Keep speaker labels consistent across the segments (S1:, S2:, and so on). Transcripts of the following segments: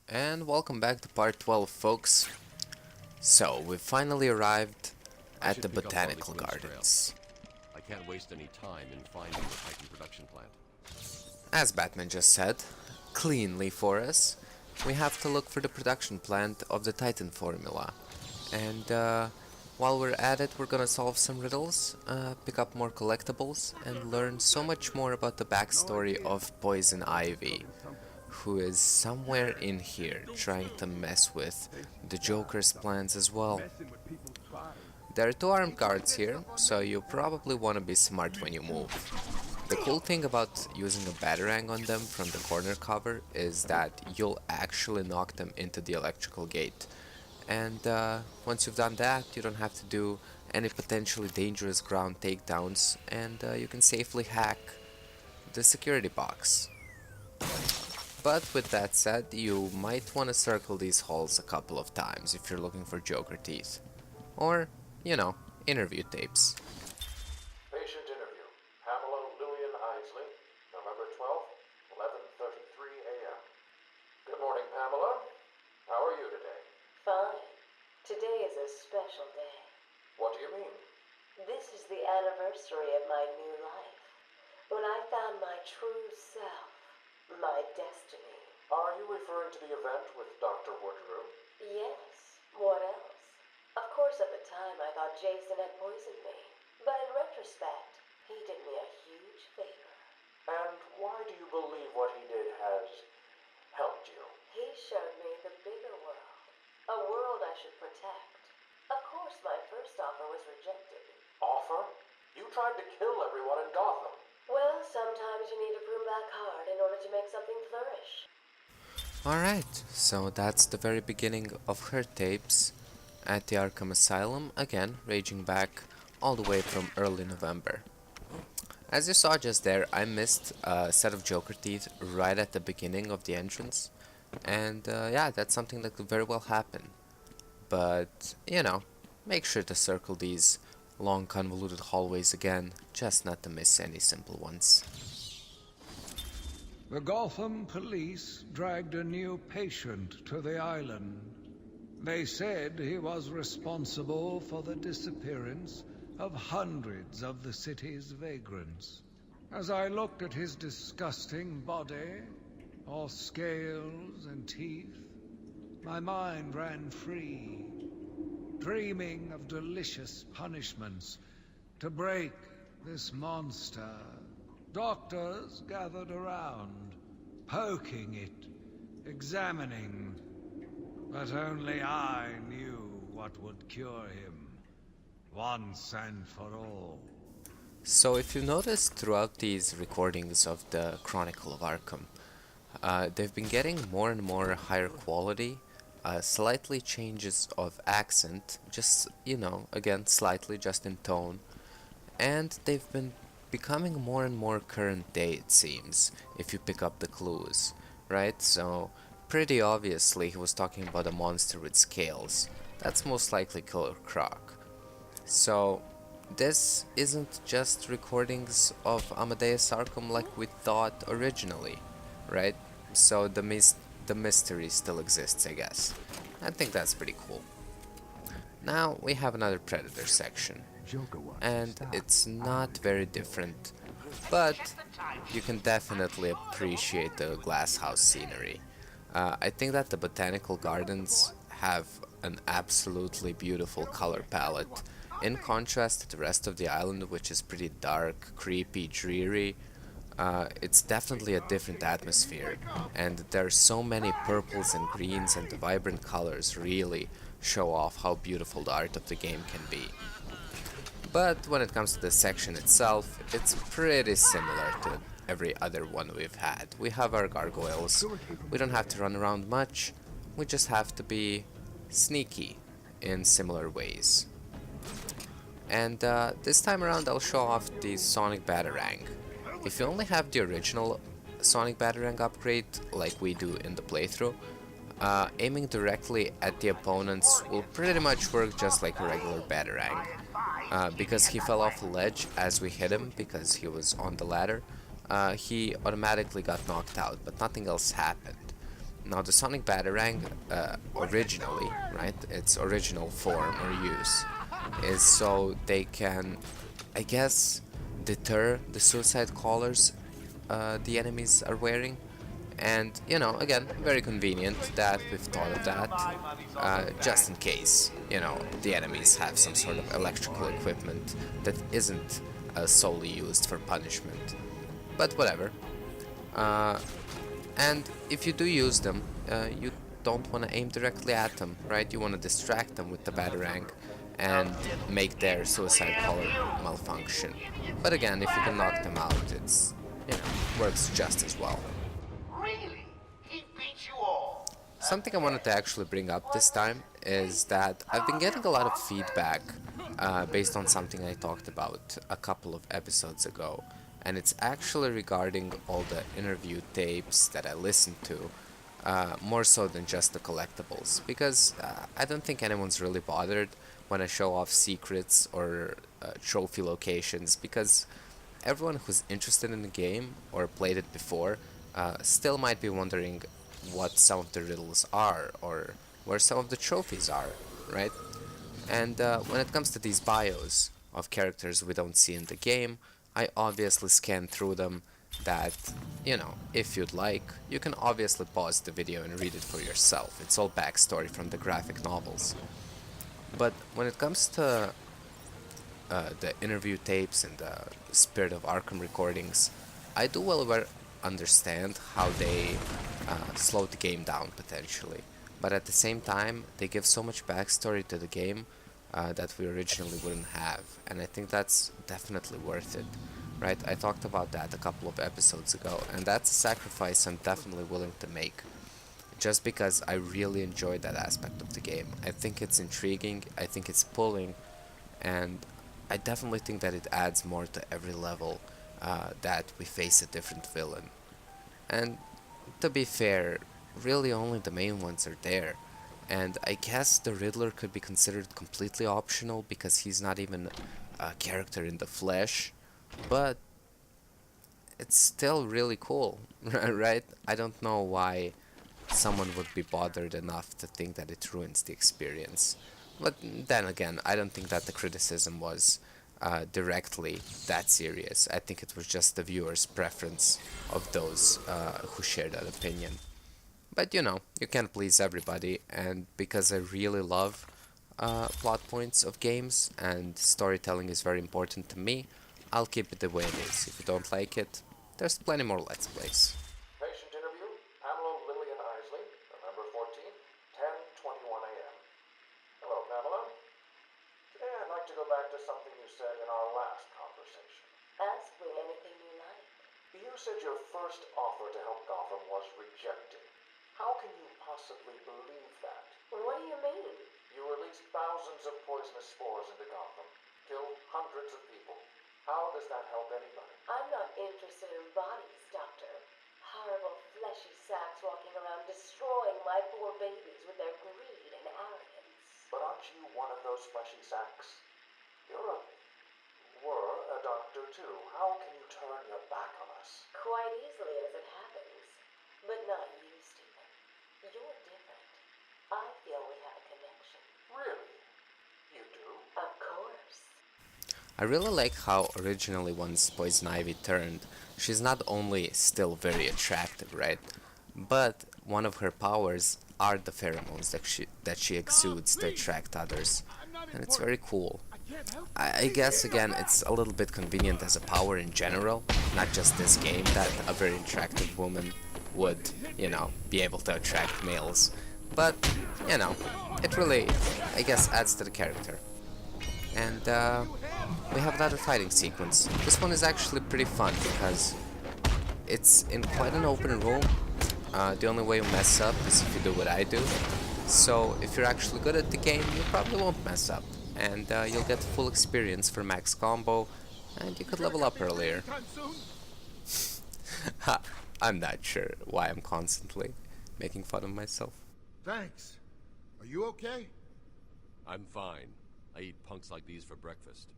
S1: And welcome back to part 12, folks. So, we've finally arrived
S2: I
S1: at
S2: should
S1: the
S2: pick up Harley
S1: Botanical
S2: Quinn's trail.
S1: Gardens.
S2: I can't waste any time in finding the Titan production plant.
S1: As Batman just said, cleanly for us, we have to look for the production plant of the Titan formula. And while we're at it, we're gonna solve some riddles, pick up more collectibles, and learn so much more about the backstory of Poison Ivy, who is somewhere in here trying to mess with the Joker's plans as well. There are two armed guards here, so you probably want to be smart when you move. The cool thing about using a batarang on them from the corner cover is that you'll actually knock them into the electrical gate. And once you've done that, you don't have to do any potentially dangerous ground takedowns, and you can safely hack the security box. But with that said, you might want to circle these halls a couple of times if you're looking for Joker teeth. Or, interview tapes.
S3: Patient interview. Pamela Lillian Isley, November 12th, 11:33 a.m. Good morning, Pamela. How are you today?
S4: Fine. Today is a special day.
S3: What do you mean?
S4: This is the anniversary of my new life. When I found my true self, my destiny.
S3: Are you referring to the event with Dr. Woodrow?
S4: Yes, what else? Of course, at the time I thought Jason had poisoned me. But in retrospect, he did me a huge favor.
S3: And why do you believe what he did has helped you?
S4: He showed me the bigger world. A world I should protect. Of course, my first offer was rejected.
S3: Offer? You tried to kill everyone in Gotham.
S4: Well, sometimes you need to prune back hard in order to make something flourish.
S1: Alright, so that's the very beginning of her tapes at the Arkham Asylum, again, raging back all the way from early November. As you saw just there, I missed a set of Joker teeth right at the beginning of the entrance, and yeah, that's something that could very well happen. But, make sure to circle these long convoluted hallways again, just not to miss any simple ones.
S5: The Gotham police dragged a new patient to the island. They said he was responsible for the disappearance of hundreds of the city's vagrants. As I looked at his disgusting body, all scales and teeth, my mind ran free, dreaming of delicious punishments to break this monster. Doctors gathered around, poking it, examining, but only I knew what would cure him, once and for all.
S1: So if you noticed throughout these recordings of the Chronicle of Arkham, they've been getting more and more higher quality, slightly changes of accent, just, again, slightly just in tone, and they've been becoming more and more current day, it seems, if you pick up the clues, right? So, pretty obviously he was talking about a monster with scales. That's most likely Killer Croc. So, this isn't just recordings of Amadeus Arkham like we thought originally, right? So the mystery still exists, I guess. I think that's pretty cool. Now we have another Predator section, and it's not very different, but you can definitely appreciate the glass house scenery. I think that the Botanical Gardens have an absolutely beautiful color palette, in contrast to the rest of the island, which is pretty dark, creepy, dreary. It's definitely a different atmosphere, and there are so many purples and greens, and the vibrant colors really show off how beautiful the art of the game can be. But when it comes to the section itself, it's pretty similar to every other one we've had. We have our gargoyles, we don't have to run around much, we just have to be sneaky in similar ways. And this time around I'll show off the Sonic Batarang. If you only have the original Sonic Batarang upgrade, like we do in the playthrough, aiming directly at the opponents will pretty much work just like a regular Batarang. Because he fell off the ledge as we hit him, because he was on the ladder, he automatically got knocked out, but nothing else happened. Now the sonic batarang, originally, right, its original form or use is so they can, I guess, deter the suicide collars the enemies are wearing. And, you know, again, very convenient that we've thought of that, just in case, you know, the enemies have some sort of electrical equipment that isn't solely used for punishment. But whatever. And if you do use them, you don't want to aim directly at them, right? You want to distract them with the batarang and make their suicide collar malfunction. But again, if you can knock them out, it's, you know, works just as well.
S6: Really? He beat you all?
S1: Something I wanted to actually bring up this time is that I've been getting a lot of feedback based on something I talked about a couple of episodes ago, and it's actually regarding all the interview tapes that I listened to, more so than just the collectibles, because I don't think anyone's really bothered when I show off secrets or trophy locations, because everyone who's interested in the game or played it before still might be wondering what some of the riddles are or where some of the trophies are, right? And when it comes to these bios of characters we don't see in the game, I obviously scan through them that, you know, if you'd like, you can obviously pause the video and read it for yourself. It's all backstory from the graphic novels. But when it comes to the interview tapes and the Spirit of Arkham recordings, I do well understand how they slow the game down potentially. But at the same time, they give so much backstory to the game that we originally wouldn't have, and I think that's definitely worth it, right? I talked about that a couple of episodes ago, and that's a sacrifice I'm definitely willing to make, just because I really enjoy that aspect of the game. I think it's intriguing, I think it's pulling, and I definitely think that it adds more to every level that we face a different villain. And to be fair, really only the main ones are there. And I guess the Riddler could be considered completely optional because he's not even a character in the flesh, but it's still really cool, right? I don't know why someone would be bothered enough to think that it ruins the experience. But then again, I don't think that the criticism was directly that serious. I think it was just the viewer's preference of those who share that opinion. But you know, you can't please everybody, and because I really love plot points of games and storytelling is very important to me, I'll keep it the way it is. If you don't like it, there's plenty more Let's Plays.
S3: Patient interview, Pamela Lillian Isley, November 14, 10:21 a.m. Hello, Pamela. Today I'd like to go back to something you said in our last conversation.
S4: Ask me anything you like.
S3: You said your first offer to help Gotham was rejected. How can you possibly believe that?
S4: What do you mean?
S3: You released thousands of poisonous spores into Gotham, killed hundreds of people. How does that help anybody?
S4: I'm not interested in bodies, Doctor. Horrible fleshy sacks walking around destroying my poor babies with their greed and arrogance.
S3: But aren't you one of those fleshy sacks? Were a doctor too. How can you turn your back on us?
S4: Quite easily as it happens. But not you, Stephen. You're different. I feel we have a connection.
S3: Really? You do?
S4: Of course.
S1: I really like how originally once Poison Ivy turned, she's not only still very attractive, right? But one of her powers are the pheromones that she exudes to attract others. And it's very cool. I guess again it's a little bit convenient as a power in general, not just this game, that a very attractive woman would, you know, be able to attract males. But, you know, it really, I guess, adds to the character. And we have another fighting sequence. This one is actually pretty fun because it's in quite an open room. The only way you mess up is if you do what I do. So if you're actually good at the game, you probably won't mess up. And you'll get full experience for max combo, and you could level up earlier. I'm not sure why I'm constantly making fun of myself.
S7: Thanks. Are you okay?
S2: I'm fine. I eat punks like these for breakfast.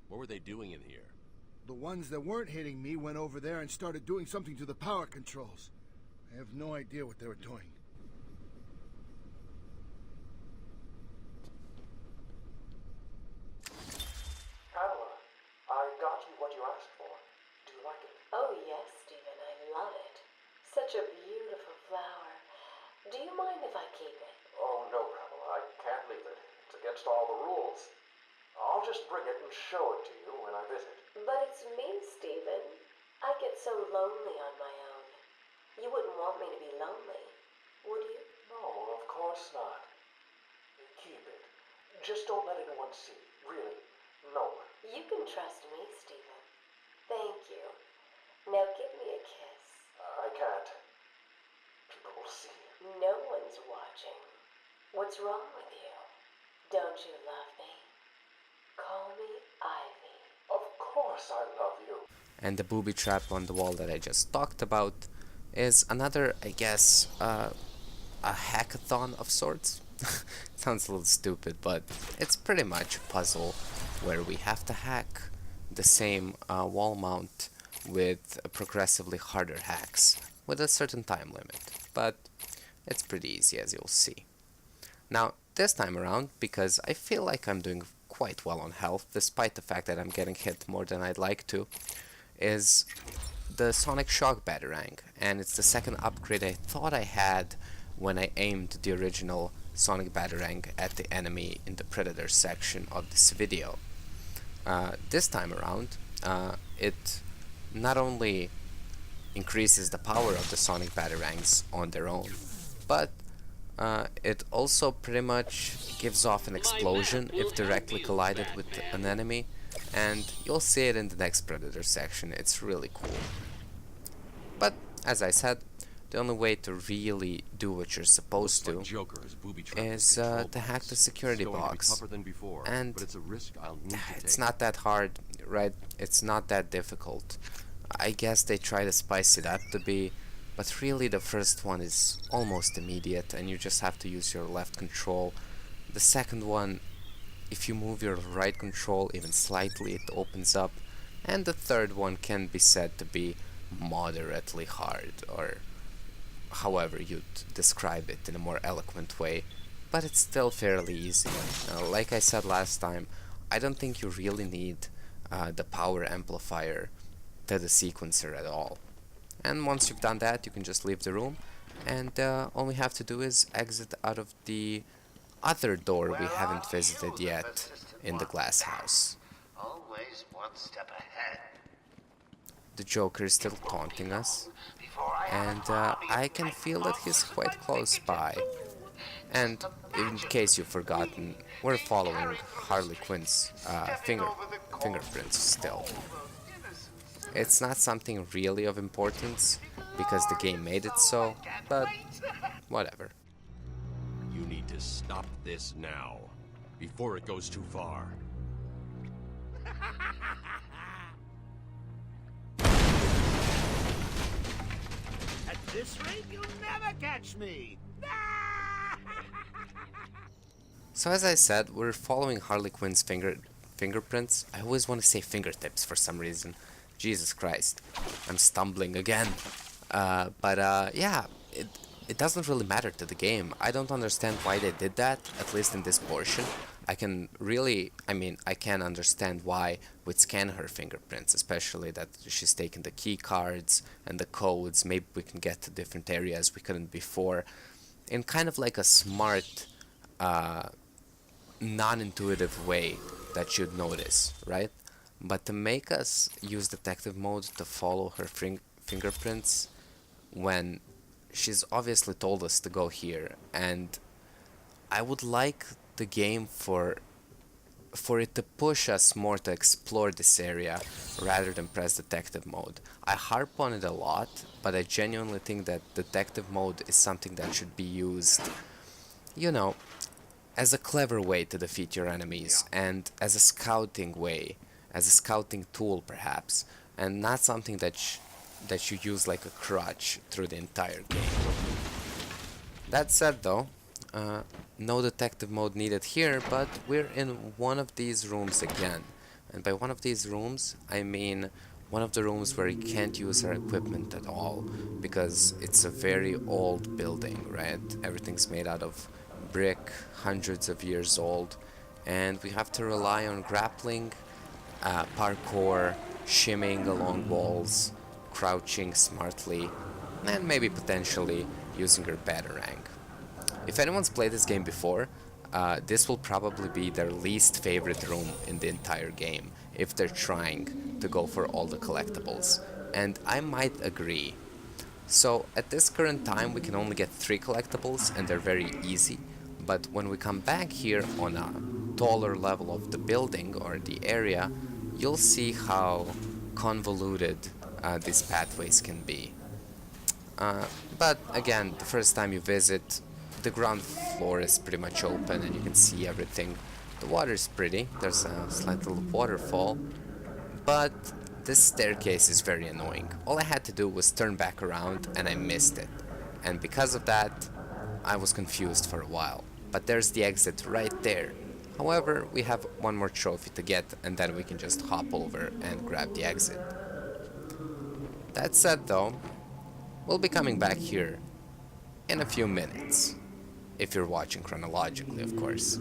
S2: What were they doing in here?
S7: The ones that weren't hitting me went over there and started doing something to the power controls. I have no idea what they were doing.
S3: Pamela, I got you what you asked for. Do you like it?
S4: Oh, yes, Stephen, I love it. Such a beautiful flower. Do you mind if I keep it?
S3: Oh, no, Pamela, I can't leave it. It's against all the rules. I'll just bring it and show it to you when I visit.
S4: But it's me, Stephen. I get so lonely on my own. You wouldn't want me to be lonely, would you?
S3: No, of course not. Keep it. Just don't let anyone see. Really, no one.
S4: You can trust me, Stephen. Thank you. Now give me a kiss.
S3: I can't. People will see.
S4: No one's watching. What's wrong with you? Don't you love me? Call me Ivy.
S3: Of course I love you.
S1: And the booby trap on the wall that I just talked about is another, I guess, a hackathon of sorts. Sounds a little stupid, but it's pretty much a puzzle where we have to hack the same wall mount with progressively harder hacks with a certain time limit. But it's pretty easy, as you'll see. Now, this time around, because I feel like I'm doing quite well on health, despite the fact that I'm getting hit more than I'd like to, is the Sonic Shock Batarang, and it's the second upgrade I thought I had when I aimed the original Sonic Batarang at the enemy in the Predator section of this video. This time around, it not only increases the power of the Sonic Batarangs on their own, but it also pretty much gives off an explosion if directly collided with an enemy, and you'll see it in the next Predator section. It's really cool. But, as I said, the only way to really do what you're supposed to is to hack the security box. And it's not that hard, right? It's not that difficult. I guess they try to spice it up to be, but really the first one is almost immediate and you just have to use your left control. The second one, if you move your right control even slightly, it opens up. And the third one can be said to be moderately hard, or however you'd describe it in a more eloquent way, but it's still fairly easy. Like I said last time, I don't think you really need the power amplifier to the sequencer at all. And once you've done that, you can just leave the room, and all we have to do is exit out of the other door we haven't visited yet in the glass house.
S6: Always one step ahead.
S1: The Joker is still taunting us, and I can feel that he's quite close by. And in case you've forgotten, we're following Harley Quinn's fingerprints still. It's not something really of importance, because the game made it so, but whatever.
S2: You need to stop this now, before it goes too far.
S6: At this rate, you'll never catch me.
S1: So as I said, we're following Harley Quinn's fingerprints. I always want to say fingertips for some reason. Jesus Christ, I'm stumbling again. Yeah, it doesn't really matter to the game. I don't understand why they did that, at least in this portion. I can understand why we'd scan her fingerprints, especially that she's taken the key cards and the codes. Maybe we can get to different areas we couldn't before, in kind of like a smart, non-intuitive way that you'd notice, right? But to make us use detective mode to follow her fingerprints when she's obviously told us to go here, and I would like the game for it to push us more to explore this area rather than press detective mode. I harp on it a lot, but I genuinely think that detective mode is something that should be used, you know, as a clever way to defeat your enemies, and as a scouting way, as a scouting tool perhaps, and not something that you use like a crutch through the entire game. That said though, no detective mode needed here, but we're in one of these rooms again. And by one of these rooms, I mean one of the rooms where you can't use our equipment at all because it's a very old building, right? Everything's made out of brick, hundreds of years old, and we have to rely on grappling, parkour, shimmying along walls, crouching smartly, and maybe potentially using your batarang. If anyone's played this game before, this will probably be their least favorite room in the entire game if they're trying to go for all the collectibles, and I might agree. So at this current time we can only get 3 collectibles and they're very easy, but when we come back here on a taller level of the building or the area, you'll see how convoluted these pathways can be. But again, the first time you visit, the ground floor is pretty much open and you can see everything. The water's pretty, there's a slight little waterfall, but this staircase is very annoying. All I had to do was turn back around and I missed it. And because of that, I was confused for a while. But there's the exit right there. However, we have one more trophy to get and then we can just hop over and grab the exit. That said though, we'll be coming back here in a few minutes. If you're watching chronologically, of course.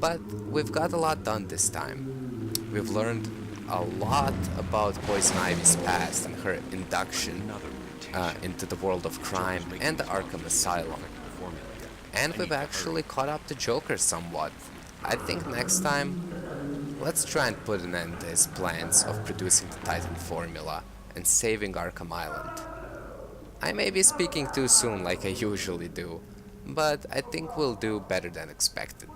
S1: But we've got a lot done this time. We've learned a lot about Poison Ivy's past and her induction into the world of crime and the Arkham Asylum. And we've actually caught up to Joker somewhat. I think next time, let's try and put an end to his plans of producing the Titan formula and saving Arkham Island. I may be speaking too soon like I usually do, but I think we'll do better than expected.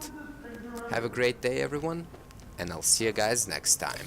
S1: Have a great day everyone, and I'll see you guys next time.